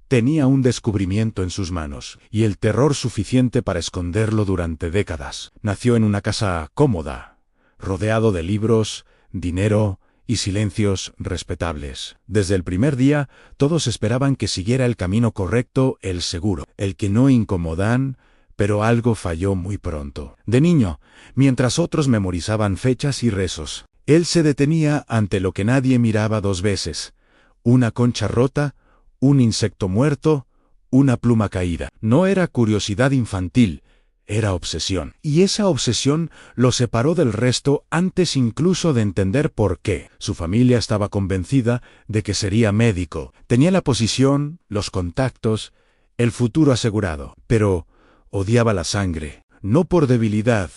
Tenía un descubrimiento en sus manos, y el terror suficiente para esconderlo durante décadas. Nació en una casa cómoda, rodeado de libros, dinero y silencios respetables. Desde el primer día, todos esperaban que siguiera el camino correcto, el seguro, el que no incomodan, pero algo falló muy pronto. De niño, mientras otros memorizaban fechas y rezos, él se detenía ante lo que nadie miraba dos veces: una concha rota, un insecto muerto, una pluma caída. No era curiosidad infantil, era obsesión. Y esa obsesión lo separó del resto antes incluso de entender por qué. Su familia estaba convencida de que sería médico. Tenía la posición, los contactos, el futuro asegurado. Pero odiaba la sangre, no por debilidad,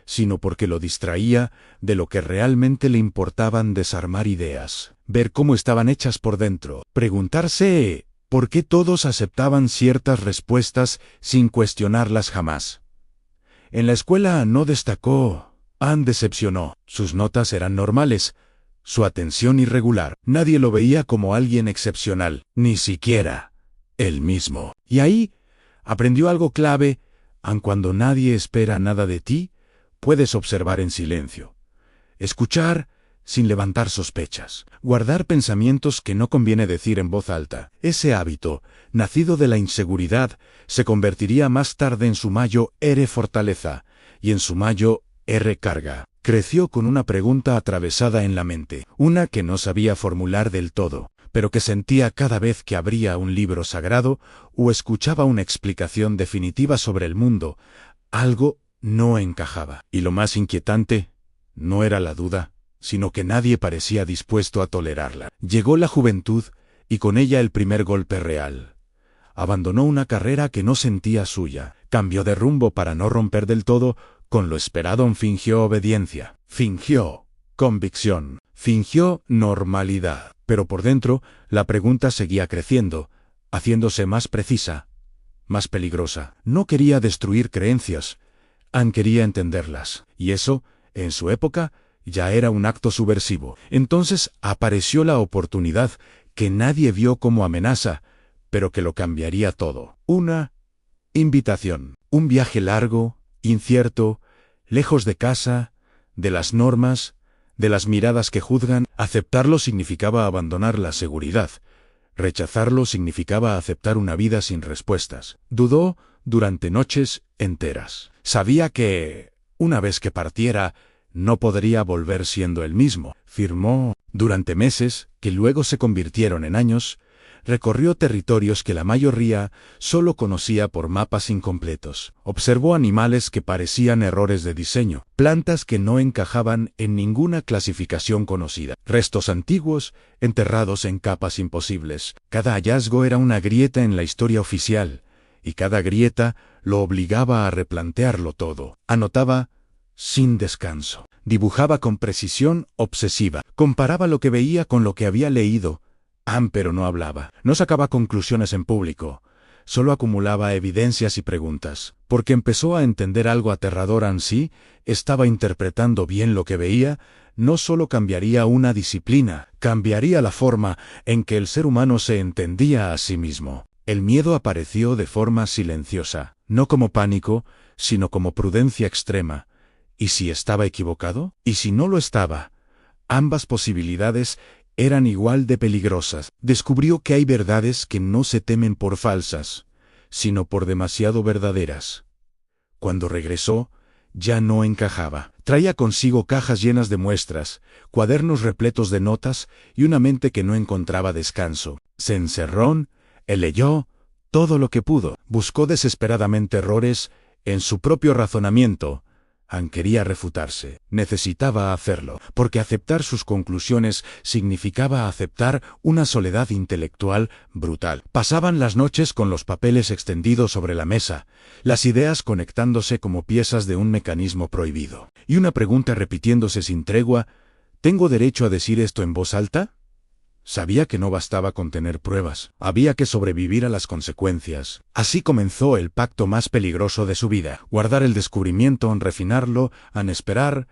sino porque lo distraía de lo que realmente le importaban: desarmar ideas, ver cómo estaban hechas por dentro, preguntarse por qué todos aceptaban ciertas respuestas sin cuestionarlas jamás. En la escuela no destacó, Anne decepcionó. Sus notas eran normales, su atención irregular. Nadie lo veía como alguien excepcional, ni siquiera él mismo. Y ahí aprendió algo clave: aun cuando nadie espera nada de ti, puedes observar en silencio, escuchar sin levantar sospechas, guardar pensamientos que no conviene decir en voz alta. Ese hábito, nacido de la inseguridad, se convertiría más tarde en su mayo fortaleza, y en su mayo carga. Creció con una pregunta atravesada en la mente, una que no sabía formular del todo, pero que sentía cada vez que abría un libro sagrado o escuchaba una explicación definitiva sobre el mundo: algo no encajaba. Y lo más inquietante no era la duda, sino que nadie parecía dispuesto a tolerarla. Llegó la juventud, y con ella el primer golpe real. Abandonó una carrera que no sentía suya, cambió de rumbo para no romper del todo con lo esperado. Fingió obediencia, fingió convicción, fingió normalidad. Pero por dentro, la pregunta seguía creciendo, haciéndose más precisa, más peligrosa. No quería destruir creencias, Anne quería entenderlas, y eso, en su época, ya era un acto subversivo. Entonces apareció la oportunidad que nadie vio como amenaza, pero que lo cambiaría todo. Una invitación, un viaje largo, incierto, lejos de casa, de las normas, de las miradas que juzgan. Aceptarlo significaba abandonar la seguridad. Rechazarlo significaba aceptar una vida sin respuestas. Dudó durante noches enteras. Sabía que, una vez que partiera, no podría volver siendo el mismo. Firmó durante meses, que luego se convirtieron en años. Recorrió territorios que la mayoría solo conocía por mapas incompletos. Observó animales que parecían errores de diseño, plantas que no encajaban en ninguna clasificación conocida, restos antiguos enterrados en capas imposibles. Cada hallazgo era una grieta en la historia oficial, y cada grieta lo obligaba a replantearlo todo. Anotaba sin descanso. Dibujaba con precisión obsesiva. Comparaba lo que veía con lo que había leído. Pero no hablaba. No sacaba conclusiones en público. Solo acumulaba evidencias y preguntas. Porque empezó a entender algo aterrador. Anne estaba interpretando bien lo que veía. No solo cambiaría una disciplina, cambiaría la forma en que el ser humano se entendía a sí mismo. El miedo apareció de forma silenciosa, no como pánico, sino como prudencia extrema. ¿Y si estaba equivocado? ¿Y si no lo estaba? Ambas posibilidades eran igual de peligrosas. Descubrió que hay verdades que no se temen por falsas, sino por demasiado verdaderas. Cuando regresó, ya no encajaba. Traía consigo cajas llenas de muestras, cuadernos repletos de notas y una mente que no encontraba descanso. Se encerró, leyó todo lo que pudo. Buscó desesperadamente errores en su propio razonamiento. Anne quería refutarse. Necesitaba hacerlo, porque aceptar sus conclusiones significaba aceptar una soledad intelectual brutal. Pasaban las noches con los papeles extendidos sobre la mesa, las ideas conectándose como piezas de un mecanismo prohibido. Y una pregunta repitiéndose sin tregua: ¿tengo derecho a decir esto en voz alta? Sabía que no bastaba con tener pruebas. Había que sobrevivir a las consecuencias. Así comenzó el pacto más peligroso de su vida. Guardar el descubrimiento, refinarlo, esperar,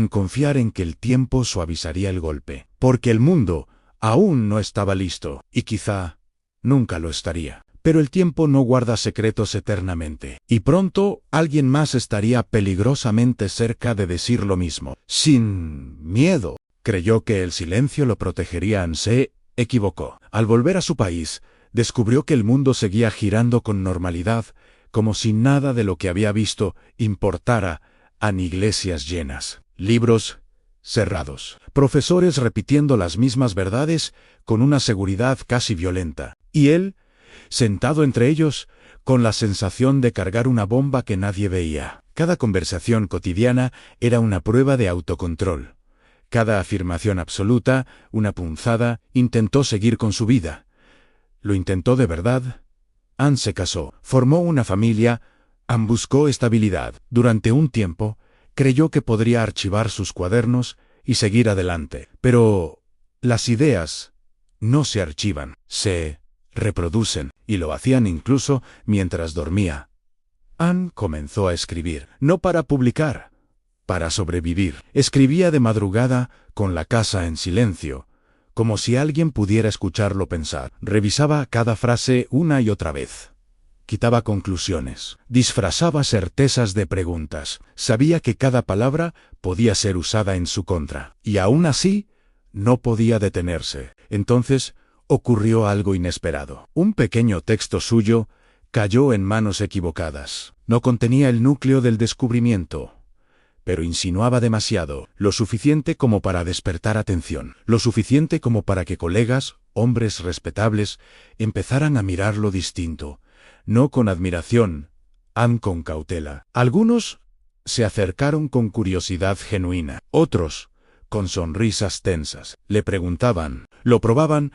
confiar en que el tiempo suavizaría el golpe. Porque el mundo aún no estaba listo. Y quizá nunca lo estaría. Pero el tiempo no guarda secretos eternamente, y pronto alguien más estaría peligrosamente cerca de decir lo mismo. Sin miedo, creyó que el silencio lo protegería. Se equivocó. Al volver a su país, descubrió que el mundo seguía girando con normalidad, como si nada de lo que había visto importara. Iglesias llenas, libros cerrados, profesores repitiendo las mismas verdades con una seguridad casi violenta, y él, sentado entre ellos, con la sensación de cargar una bomba que nadie veía. Cada conversación cotidiana era una prueba de autocontrol. Cada afirmación absoluta, una punzada. Intentó seguir con su vida. Lo intentó de verdad. Anne se casó, formó una familia. Anne buscó estabilidad. Durante un tiempo, creyó que podría archivar sus cuadernos y seguir adelante. Pero las ideas no se archivan, se reproducen, y lo hacían incluso mientras dormía. Anne comenzó a escribir, no para publicar, para sobrevivir. Escribía de madrugada, con la casa en silencio, como si alguien pudiera escucharlo pensar. Revisaba cada frase una y otra vez. Quitaba conclusiones, disfrazaba certezas de preguntas. Sabía que cada palabra podía ser usada en su contra, y aún así, no podía detenerse. Entonces, ocurrió algo inesperado. Un pequeño texto suyo cayó en manos equivocadas. No contenía el núcleo del descubrimiento, pero insinuaba demasiado, lo suficiente como para despertar atención, lo suficiente como para que colegas, hombres respetables, empezaran a mirarlo distinto, no con admiración, con cautela. Algunos se acercaron con curiosidad genuina, otros, con sonrisas tensas, le preguntaban, lo probaban,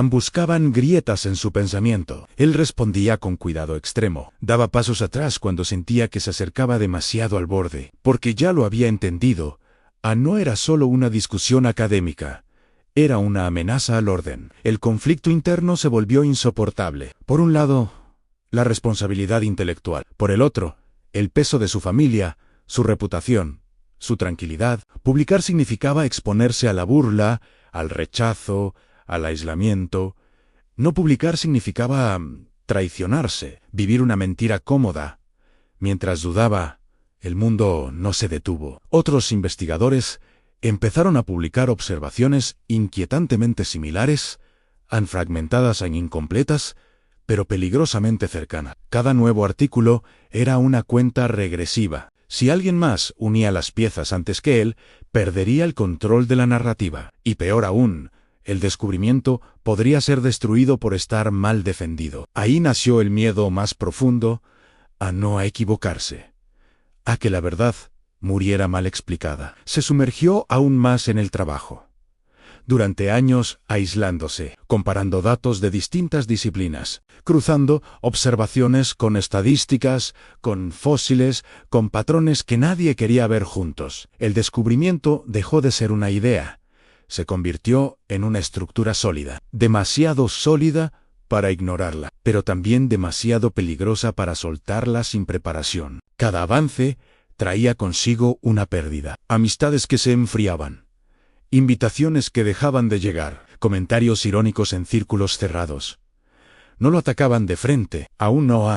buscaban grietas en su pensamiento. Él respondía con cuidado extremo. Daba pasos atrás cuando sentía que se acercaba demasiado al borde, porque ya lo había entendido. No era solo una discusión académica. Era una amenaza al orden. El conflicto interno se volvió insoportable. Por un lado, la responsabilidad intelectual. Por el otro, el peso de su familia, su reputación, su tranquilidad. Publicar significaba exponerse a la burla, al rechazo, al aislamiento. No publicar significaba traicionarse, vivir una mentira cómoda. Mientras dudaba, el mundo no se detuvo. Otros investigadores empezaron a publicar observaciones inquietantemente similares, fragmentadas e incompletas, pero peligrosamente cercanas. Cada nuevo artículo era una cuenta regresiva. Si alguien más unía las piezas antes que él, perdería el control de la narrativa. Y peor aún, el descubrimiento podría ser destruido por estar mal defendido. Ahí nació el miedo más profundo a no equivocarse, a que la verdad muriera mal explicada. Se sumergió aún más en el trabajo. Durante años aislándose, comparando datos de distintas disciplinas, cruzando observaciones con estadísticas, con fósiles, con patrones que nadie quería ver juntos. El descubrimiento dejó de ser una idea. Se convirtió en una estructura sólida, demasiado sólida para ignorarla, pero también demasiado peligrosa para soltarla sin preparación. Cada avance traía consigo una pérdida, amistades que se enfriaban, invitaciones que dejaban de llegar, comentarios irónicos en círculos cerrados. No lo atacaban de frente, aún no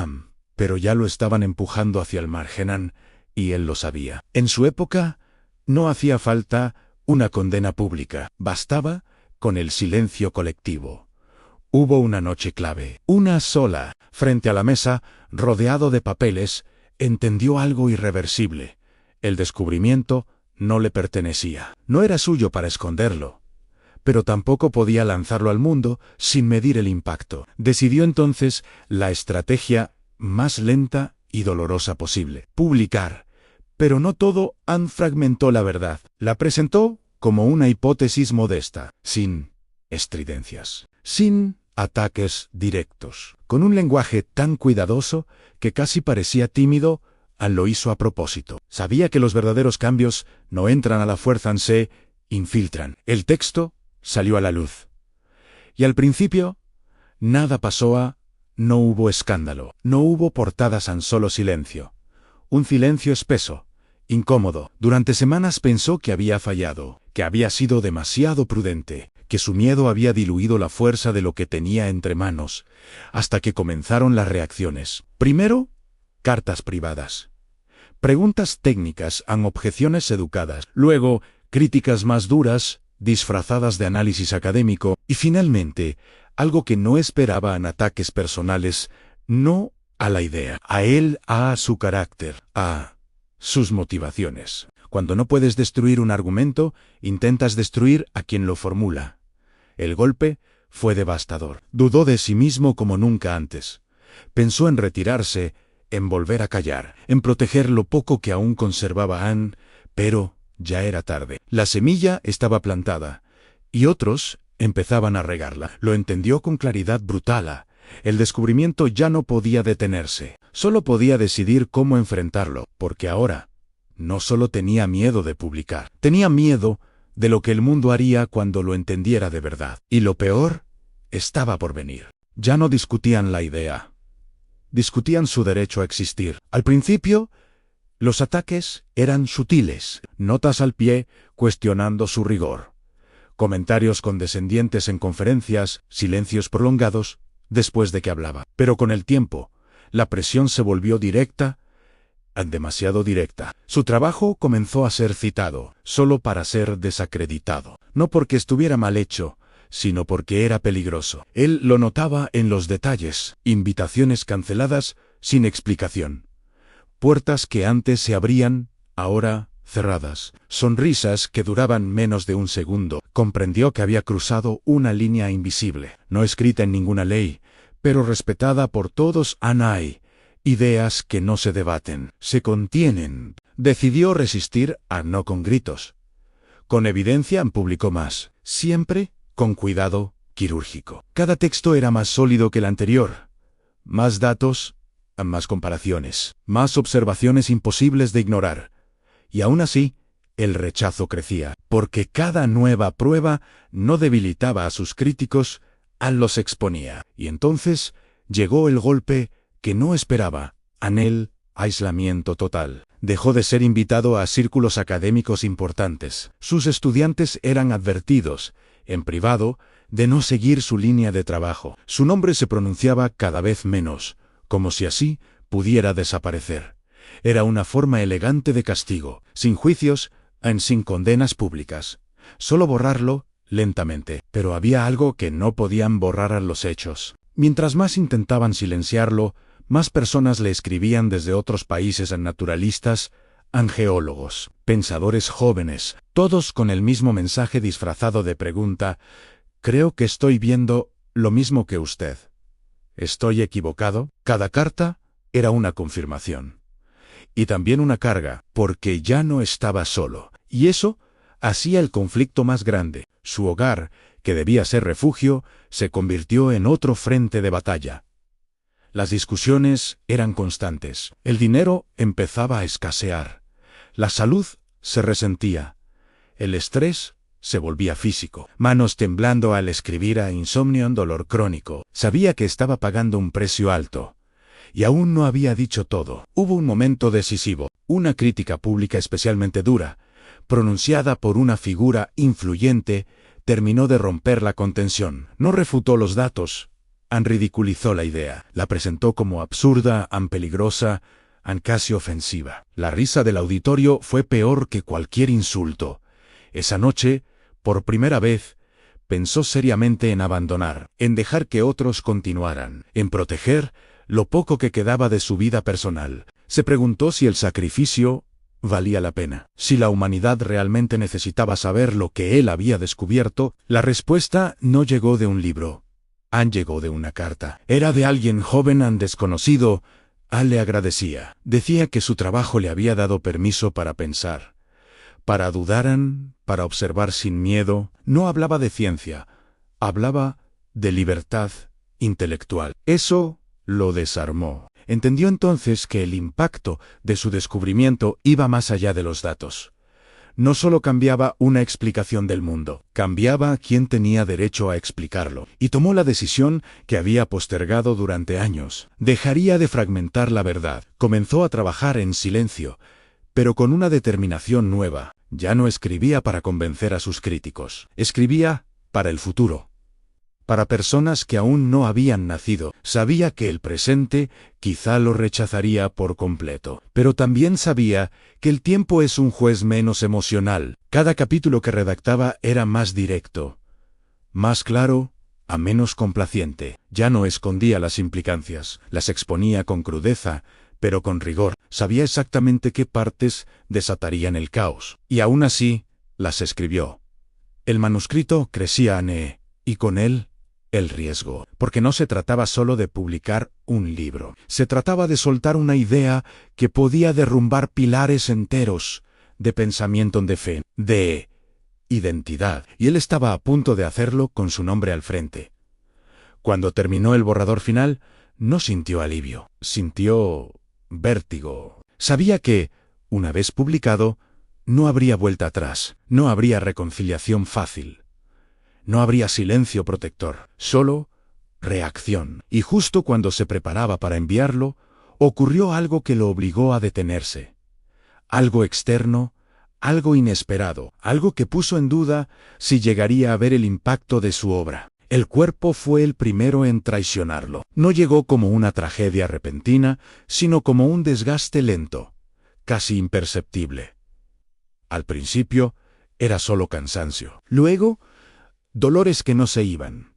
pero ya lo estaban empujando hacia el margen, y él lo sabía. En su época, no hacía falta una condena pública, bastaba con el silencio colectivo. Hubo una noche clave, una sola, frente a la mesa, rodeado de papeles, entendió algo irreversible. El descubrimiento no le pertenecía. No era suyo para esconderlo, pero tampoco podía lanzarlo al mundo sin medir el impacto. Decidió entonces la estrategia más lenta y dolorosa posible: publicar. Pero no todo. Fragmentó la verdad. La presentó como una hipótesis modesta, sin estridencias, sin ataques directos, con un lenguaje tan cuidadoso que casi parecía tímido. Lo hizo a propósito. Sabía que los verdaderos cambios no entran a la fuerza, se infiltran. El texto salió a la luz. Y al principio, nada pasó. No hubo escándalo, no hubo portadas, solo silencio. Un silencio espeso, incómodo. Durante semanas pensó que había fallado, que había sido demasiado prudente, que su miedo había diluido la fuerza de lo que tenía entre manos, hasta que comenzaron las reacciones. Primero, cartas privadas. Preguntas técnicas ante objeciones educadas. Luego, críticas más duras, disfrazadas de análisis académico. Y finalmente, algo que no esperaban, ataques personales, no a la idea, a él, a su carácter, a sus motivaciones. Cuando no puedes destruir un argumento, intentas destruir a quien lo formula. El golpe fue devastador. Dudó de sí mismo como nunca antes. Pensó en retirarse, en volver a callar, en proteger lo poco que aún conservaba Anne, pero ya era tarde. La semilla estaba plantada, y otros empezaban a regarla. Lo entendió con claridad brutal. El descubrimiento ya no podía detenerse. Solo podía decidir cómo enfrentarlo, porque ahora no solo tenía miedo de publicar, tenía miedo de lo que el mundo haría cuando lo entendiera de verdad. Y lo peor estaba por venir. Ya no discutían la idea. Discutían su derecho a existir. Al principio, los ataques eran sutiles, notas al pie cuestionando su rigor, comentarios condescendientes en conferencias, silencios prolongados después de que hablaba. Pero con el tiempo, la presión se volvió directa, demasiado directa. Su trabajo comenzó a ser citado, solo para ser desacreditado. No porque estuviera mal hecho, sino porque era peligroso. Él lo notaba en los detalles: invitaciones canceladas sin explicación, puertas que antes se abrían, ahora cerradas, sonrisas que duraban menos de un segundo. Comprendió que había cruzado una línea invisible, no escrita en ninguna ley, pero respetada por todos. Hay ideas que no se debaten, se contienen. Decidió resistir, no con gritos. Con evidencia publicó más, siempre con cuidado quirúrgico. Cada texto era más sólido que el anterior. Más datos, más comparaciones, más observaciones imposibles de ignorar. Y aún así, el rechazo crecía, porque cada nueva prueba no debilitaba a sus críticos, los exponía. Y entonces llegó el golpe que no esperaba: el aislamiento total. Dejó de ser invitado a círculos académicos importantes. Sus estudiantes eran advertidos, en privado, de no seguir su línea de trabajo. Su nombre se pronunciaba cada vez menos, como si así pudiera desaparecer. Era una forma elegante de castigo, sin juicios, sin condenas públicas. Solo borrarlo lentamente. Pero había algo que no podían borrar: los hechos. Mientras más intentaban silenciarlo, más personas le escribían desde otros países: naturalistas, geólogos, pensadores jóvenes, todos con el mismo mensaje disfrazado de pregunta: creo que estoy viendo lo mismo que usted. ¿Estoy equivocado? Cada carta era una confirmación. Y también una carga, porque ya no estaba solo. Y eso hacía el conflicto más grande. Su hogar, que debía ser refugio, se convirtió en otro frente de batalla. Las discusiones eran constantes. El dinero empezaba a escasear. La salud se resentía. El estrés se volvía físico. Manos temblando al escribir, insomnio, dolor crónico. Sabía que estaba pagando un precio alto. Y aún no había dicho todo. Hubo un momento decisivo. Una crítica pública especialmente dura, pronunciada por una figura influyente, terminó de romper la contención. No refutó los datos. Ridiculizó la idea. La presentó como absurda, peligrosa, casi ofensiva. La risa del auditorio fue peor que cualquier insulto. Esa noche, por primera vez, pensó seriamente en abandonar, en dejar que otros continuaran, en proteger lo poco que quedaba de su vida personal. Se preguntó si el sacrificio valía la pena, si la humanidad realmente necesitaba saber lo que él había descubierto. La respuesta no llegó de un libro. Llegó de una carta. Era de alguien joven, desconocido. Le agradecía. Decía que su trabajo le había dado permiso para pensar, para dudar, para observar sin miedo. No hablaba de ciencia, hablaba de libertad intelectual. Eso lo desarmó. Entendió entonces que el impacto de su descubrimiento iba más allá de los datos. No solo cambiaba una explicación del mundo, cambiaba quién tenía derecho a explicarlo. Y tomó la decisión que había postergado durante años. Dejaría de fragmentar la verdad. Comenzó a trabajar en silencio, pero con una determinación nueva. Ya no escribía para convencer a sus críticos. Escribía para el futuro. Para personas que aún no habían nacido, sabía que el presente quizá lo rechazaría por completo. Pero también sabía que el tiempo es un juez menos emocional. Cada capítulo que redactaba era más directo, más claro, a menos complaciente. Ya no escondía las implicancias, las exponía con crudeza, pero con rigor. Sabía exactamente qué partes desatarían el caos. Y aún así, las escribió. El manuscrito crecía y con él, el riesgo, porque no se trataba solo de publicar un libro. Se trataba de soltar una idea que podía derrumbar pilares enteros de pensamiento, de fe, de identidad, y él estaba a punto de hacerlo con su nombre al frente. Cuando terminó el borrador final, no sintió alivio, sintió vértigo. Sabía que, una vez publicado, no habría vuelta atrás, no habría reconciliación fácil. No habría silencio protector, solo reacción. Y justo cuando se preparaba para enviarlo, ocurrió algo que lo obligó a detenerse. Algo externo, algo inesperado, algo que puso en duda si llegaría a ver el impacto de su obra. El cuerpo fue el primero en traicionarlo. No llegó como una tragedia repentina, sino como un desgaste lento, casi imperceptible. Al principio, era solo cansancio. Luego, dolores que no se iban.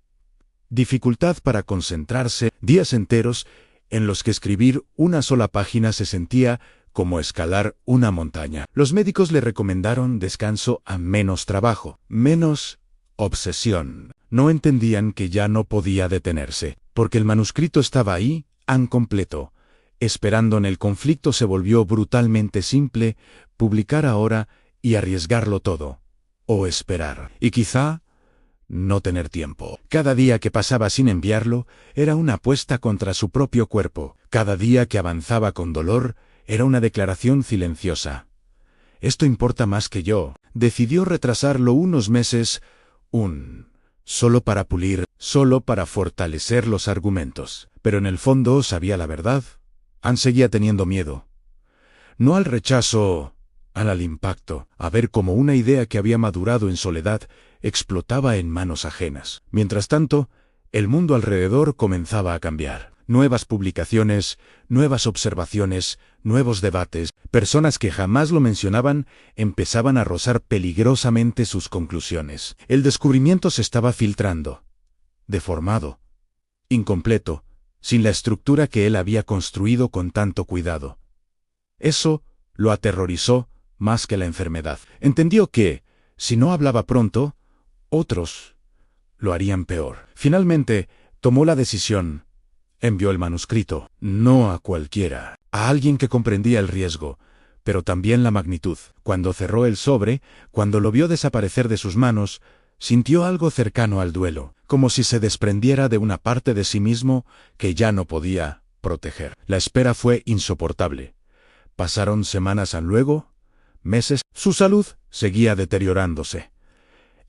Dificultad para concentrarse, días enteros en los que escribir una sola página se sentía como escalar una montaña. Los médicos le recomendaron descanso a menos trabajo, menos obsesión. No entendían que ya no podía detenerse, porque el manuscrito estaba ahí, an completo. Esperando en el conflicto se volvió brutalmente simple, publicar ahora y arriesgarlo todo. O esperar. Y quizá no tener tiempo. Cada día que pasaba sin enviarlo era una apuesta contra su propio cuerpo. Cada día que avanzaba con dolor era una declaración silenciosa. Esto importa más que yo. Decidió retrasarlo unos meses, solo para pulir, solo para fortalecer los argumentos. Pero en el fondo sabía la verdad. Anne seguía teniendo miedo. No al rechazo, al impacto, a ver cómo una idea que había madurado en soledad explotaba en manos ajenas. Mientras tanto, el mundo alrededor comenzaba a cambiar. Nuevas publicaciones, nuevas observaciones, nuevos debates. Personas que jamás lo mencionaban empezaban a rozar peligrosamente sus conclusiones. El descubrimiento se estaba filtrando. Deformado. Incompleto. Sin la estructura que él había construido con tanto cuidado. Eso lo aterrorizó más que la enfermedad. Entendió que, si no hablaba pronto, otros lo harían peor. Finalmente, tomó la decisión. Envió el manuscrito, no a cualquiera, a alguien que comprendía el riesgo, pero también la magnitud. Cuando cerró el sobre, cuando lo vio desaparecer de sus manos, sintió algo cercano al duelo, como si se desprendiera de una parte de sí mismo que ya no podía proteger. La espera fue insoportable. Pasaron semanas, luego, meses. Su salud seguía deteriorándose.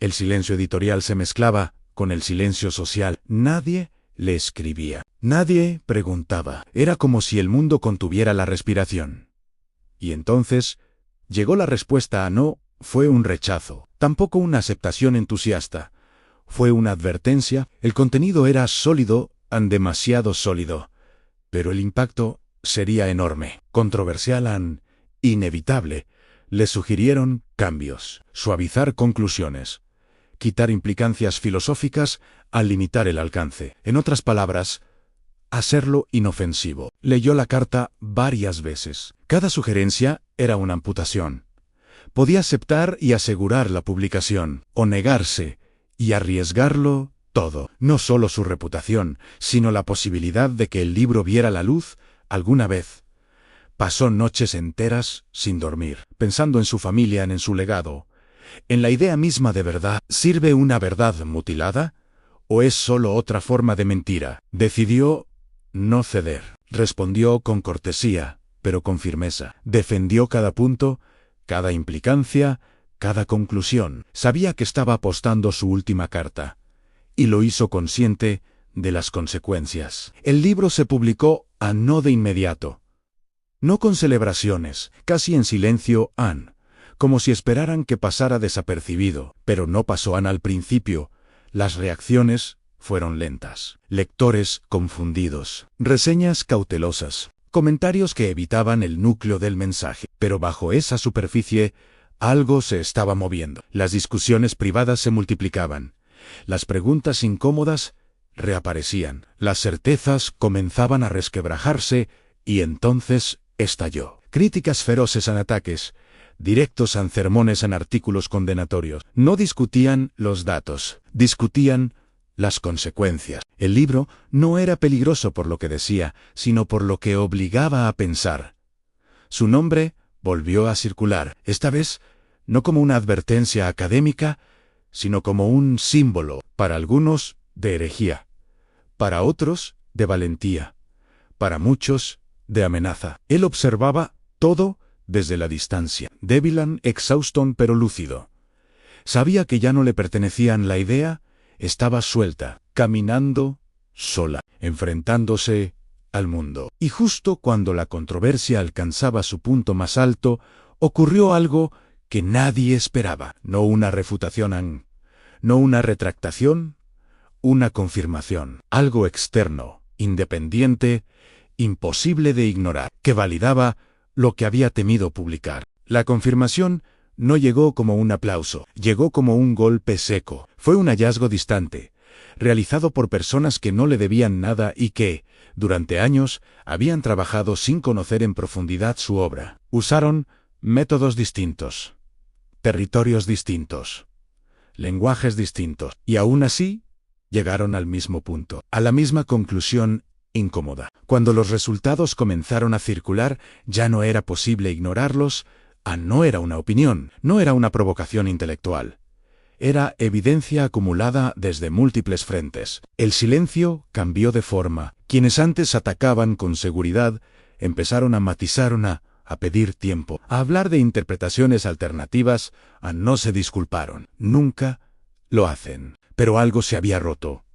El silencio editorial se mezclaba con el silencio social. Nadie le escribía. Nadie preguntaba. Era como si el mundo contuviera la respiración. Y entonces, llegó la respuesta a no. Fue un rechazo. Tampoco una aceptación entusiasta. Fue una advertencia. El contenido era sólido, demasiado sólido. Pero el impacto sería enorme, controversial, inevitable. Le sugirieron cambios, suavizar conclusiones, quitar implicancias filosóficas al limitar el alcance. En otras palabras, hacerlo inofensivo. Leyó la carta varias veces. Cada sugerencia era una amputación. Podía aceptar y asegurar la publicación, o negarse y arriesgarlo todo. No solo su reputación, sino la posibilidad de que el libro viera la luz alguna vez. Pasó noches enteras sin dormir, pensando en su familia, en su legado, en la idea misma de verdad. ¿Sirve una verdad mutilada? ¿O es solo otra forma de mentira? Decidió no ceder. Respondió con cortesía, pero con firmeza. Defendió cada punto, cada implicancia, cada conclusión. Sabía que estaba apostando su última carta, y lo hizo consciente de las consecuencias. El libro se publicó no de inmediato. No con celebraciones, casi en silencio, como si esperaran que pasara desapercibido. Pero no pasó al principio. Las reacciones fueron lentas. Lectores confundidos, reseñas cautelosas, comentarios que evitaban el núcleo del mensaje. Pero bajo esa superficie, algo se estaba moviendo. Las discusiones privadas se multiplicaban. Las preguntas incómodas reaparecían. Las certezas comenzaban a resquebrajarse y entonces estalló. Críticas feroces en ataques, directos en sermones en artículos condenatorios. No discutían los datos, discutían las consecuencias. El libro no era peligroso por lo que decía, sino por lo que obligaba a pensar. Su nombre volvió a circular, esta vez no como una advertencia académica, sino como un símbolo, para algunos, de herejía, para otros, de valentía, para muchos, de amenaza. Él observaba todo desde la distancia, débil, exhausto pero lúcido. Sabía que ya no le pertenecían la idea, estaba suelta, caminando sola, enfrentándose al mundo. Y justo cuando la controversia alcanzaba su punto más alto, ocurrió algo que nadie esperaba. No una refutación, no una retractación, una confirmación. Algo externo, independiente, imposible de ignorar, que validaba lo que había temido publicar. La confirmación no llegó como un aplauso, llegó como un golpe seco. Fue un hallazgo distante, realizado por personas que no le debían nada y que, durante años, habían trabajado sin conocer en profundidad su obra. Usaron métodos distintos, territorios distintos, lenguajes distintos, y aún así, llegaron al mismo punto, a la misma conclusión incómoda. Cuando los resultados comenzaron a circular, ya no era posible ignorarlos. No era una opinión, no era una provocación intelectual. Era evidencia acumulada desde múltiples frentes. El silencio cambió de forma. Quienes antes atacaban con seguridad, empezaron a matizar a pedir tiempo, a hablar de interpretaciones alternativas, no se disculparon. Nunca lo hacen. Pero algo se había roto.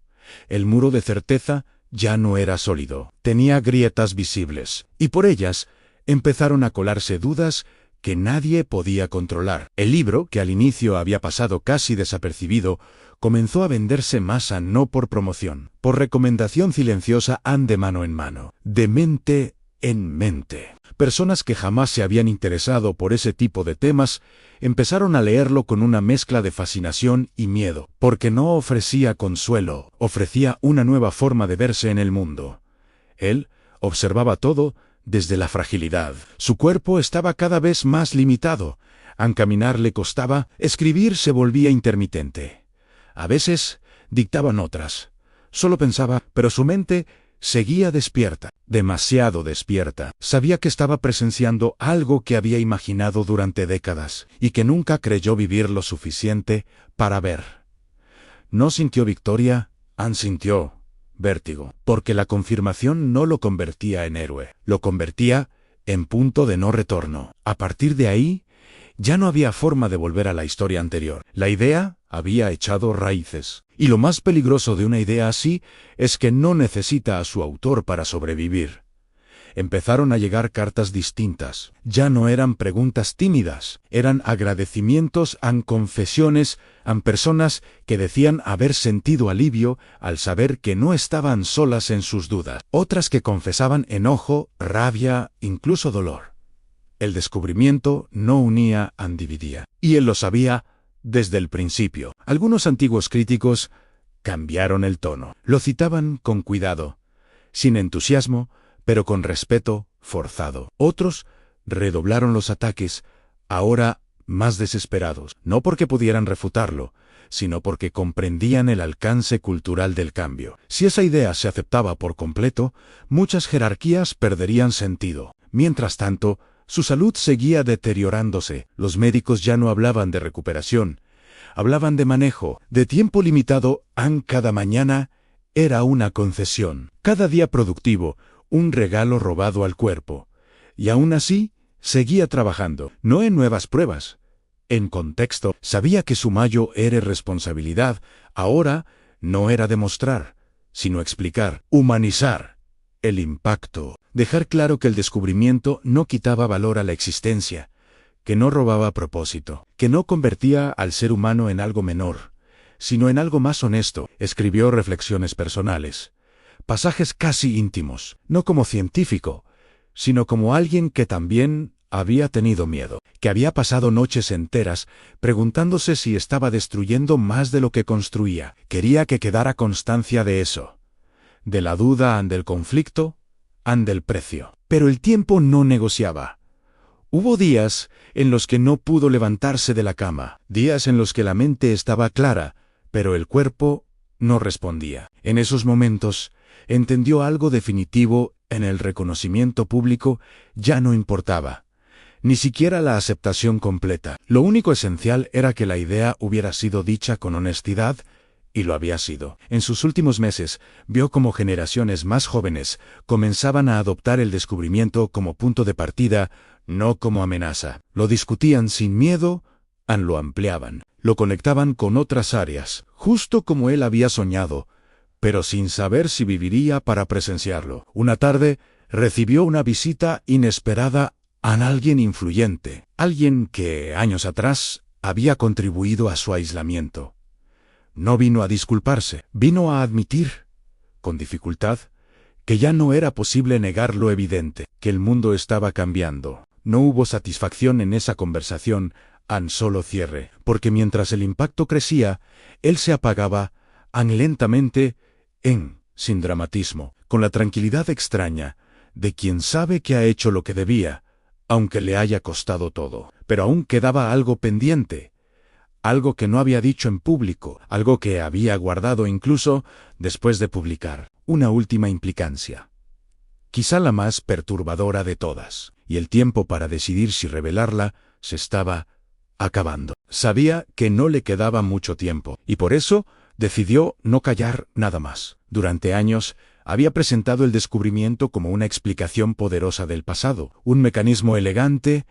El muro de certeza ya no era sólido. Tenía grietas visibles, y por ellas empezaron a colarse dudas que nadie podía controlar. El libro, que al inicio había pasado casi desapercibido, comenzó a venderse más no por promoción, por recomendación silenciosa de mano en mano, de mente en mente. Personas que jamás se habían interesado por ese tipo de temas empezaron a leerlo con una mezcla de fascinación y miedo, porque no ofrecía consuelo, ofrecía una nueva forma de verse en el mundo. Él observaba todo desde la fragilidad. Su cuerpo estaba cada vez más limitado. Caminar le costaba, escribir se volvía intermitente. A veces dictaban otras. Solo pensaba, pero su mente seguía despierta, demasiado despierta. Sabía que estaba presenciando algo que había imaginado durante décadas y que nunca creyó vivir lo suficiente para ver. No sintió victoria, sintió vértigo, porque la confirmación no lo convertía en héroe, lo convertía en punto de no retorno. A partir de ahí, ya no había forma de volver a la historia anterior. La idea había echado raíces. Y lo más peligroso de una idea así es que no necesita a su autor para sobrevivir. Empezaron a llegar cartas distintas. Ya no eran preguntas tímidas, eran agradecimientos, confesiones, personas que decían haber sentido alivio al saber que no estaban solas en sus dudas. Otras que confesaban enojo, rabia, incluso dolor. El descubrimiento no unía, dividía. Y él lo sabía desde el principio. Algunos antiguos críticos cambiaron el tono. Lo citaban con cuidado, sin entusiasmo, pero con respeto forzado. Otros redoblaron los ataques, ahora más desesperados, no porque pudieran refutarlo, sino porque comprendían el alcance cultural del cambio. Si esa idea se aceptaba por completo, muchas jerarquías perderían sentido. Mientras tanto, su salud seguía deteriorándose. Los médicos ya no hablaban de recuperación, hablaban de manejo, de tiempo limitado. Cada mañana era una concesión, cada día productivo, un regalo robado al cuerpo. Y aún así, seguía trabajando, no en nuevas pruebas. En contexto, sabía que su mayo era responsabilidad. Ahora no era demostrar, sino explicar, humanizar el impacto. Dejar claro que el descubrimiento no quitaba valor a la existencia, que no robaba propósito, que no convertía al ser humano en algo menor, sino en algo más honesto. Escribió reflexiones personales, pasajes casi íntimos, no como científico, sino como alguien que también había tenido miedo, que había pasado noches enteras preguntándose si estaba destruyendo más de lo que construía. Quería que quedara constancia de eso, de la duda ante el conflicto, ante el precio. Pero el tiempo no negociaba. Hubo días en los que no pudo levantarse de la cama, días en los que la mente estaba clara, pero el cuerpo no respondía. En esos momentos, entendió algo definitivo: en el reconocimiento público ya no importaba, ni siquiera la aceptación completa. Lo único esencial era que la idea hubiera sido dicha con honestidad, y lo había sido. En sus últimos meses, vio cómo generaciones más jóvenes comenzaban a adoptar el descubrimiento como punto de partida, no como amenaza. Lo discutían sin miedo, lo ampliaban, lo conectaban con otras áreas, justo como él había soñado, pero sin saber si viviría para presenciarlo. Una tarde, recibió una visita inesperada a alguien influyente, alguien que, años atrás, había contribuido a su aislamiento. No vino a disculparse, vino a admitir, con dificultad, que ya no era posible negar lo evidente, que el mundo estaba cambiando. No hubo satisfacción en esa conversación, solo cierre, porque mientras el impacto crecía, él se apagaba, lentamente, sin dramatismo, con la tranquilidad extraña de quien sabe que ha hecho lo que debía, aunque le haya costado todo. Pero aún quedaba algo pendiente, algo que no había dicho en público, algo que había guardado incluso después de publicar. Una última implicancia, quizá la más perturbadora de todas, y el tiempo para decidir si revelarla se estaba acabando. Sabía que no le quedaba mucho tiempo, y por eso decidió no callar nada más. Durante años, había presentado el descubrimiento como una explicación poderosa del pasado, un mecanismo elegante,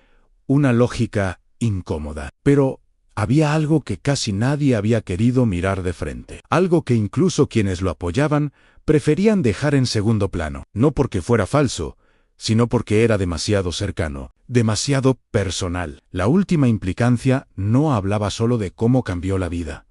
una lógica incómoda. Pero había algo que casi nadie había querido mirar de frente, algo que incluso quienes lo apoyaban preferían dejar en segundo plano, no porque fuera falso, sino porque era demasiado cercano, demasiado personal. La última implicancia no hablaba solo de cómo cambió la vida.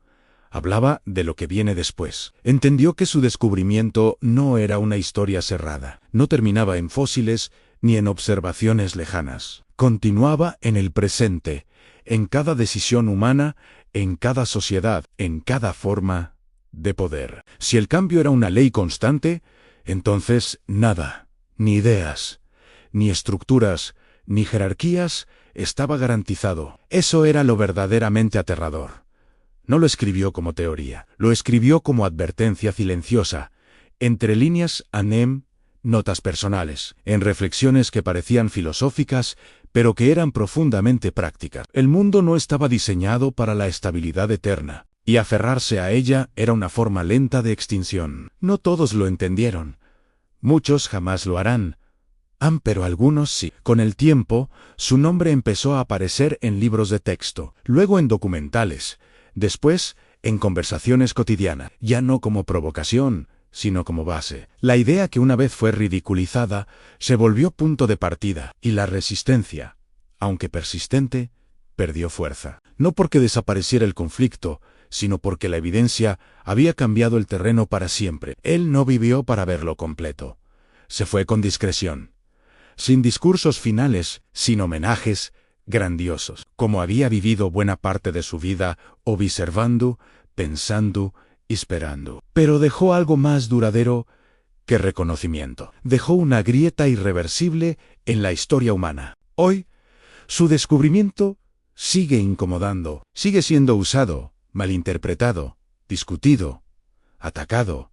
Hablaba de lo que viene después. Entendió que su descubrimiento no era una historia cerrada, no terminaba en fósiles ni en observaciones lejanas. Continuaba en el presente, en cada decisión humana, en cada sociedad, en cada forma de poder. Si el cambio era una ley constante, entonces nada, ni ideas, ni estructuras, ni jerarquías, estaba garantizado. Eso era lo verdaderamente aterrador. No lo escribió como teoría, lo escribió como advertencia silenciosa, entre líneas, notas personales, en reflexiones que parecían filosóficas, pero que eran profundamente prácticas. El mundo no estaba diseñado para la estabilidad eterna, y aferrarse a ella era una forma lenta de extinción. No todos lo entendieron. Muchos jamás lo harán. Pero algunos sí. Con el tiempo, su nombre empezó a aparecer en libros de texto, luego en documentales, después en conversaciones cotidianas, ya no como provocación, sino como base. La idea que una vez fue ridiculizada se volvió punto de partida, y la resistencia, aunque persistente, perdió fuerza. No porque desapareciera el conflicto, sino porque la evidencia había cambiado el terreno para siempre. Él no vivió para verlo completo. Se fue con discreción, sin discursos finales, sin homenajes grandiosos, como había vivido buena parte de su vida, observando, pensando, esperando. Pero dejó algo más duradero que reconocimiento. Dejó una grieta irreversible en la historia humana. Hoy, su descubrimiento sigue incomodando, sigue siendo usado, malinterpretado, discutido, atacado,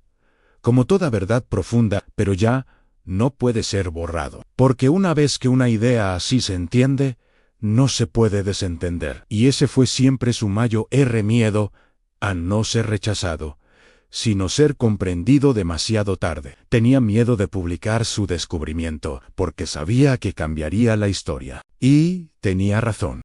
como toda verdad profunda, pero ya no puede ser borrado. Porque una vez que una idea así se entiende, no se puede desentender. Y ese fue siempre su mayor miedo, a no ser rechazado, sino ser comprendido demasiado tarde. Tenía miedo de publicar su descubrimiento, porque sabía que cambiaría la historia. Y tenía razón.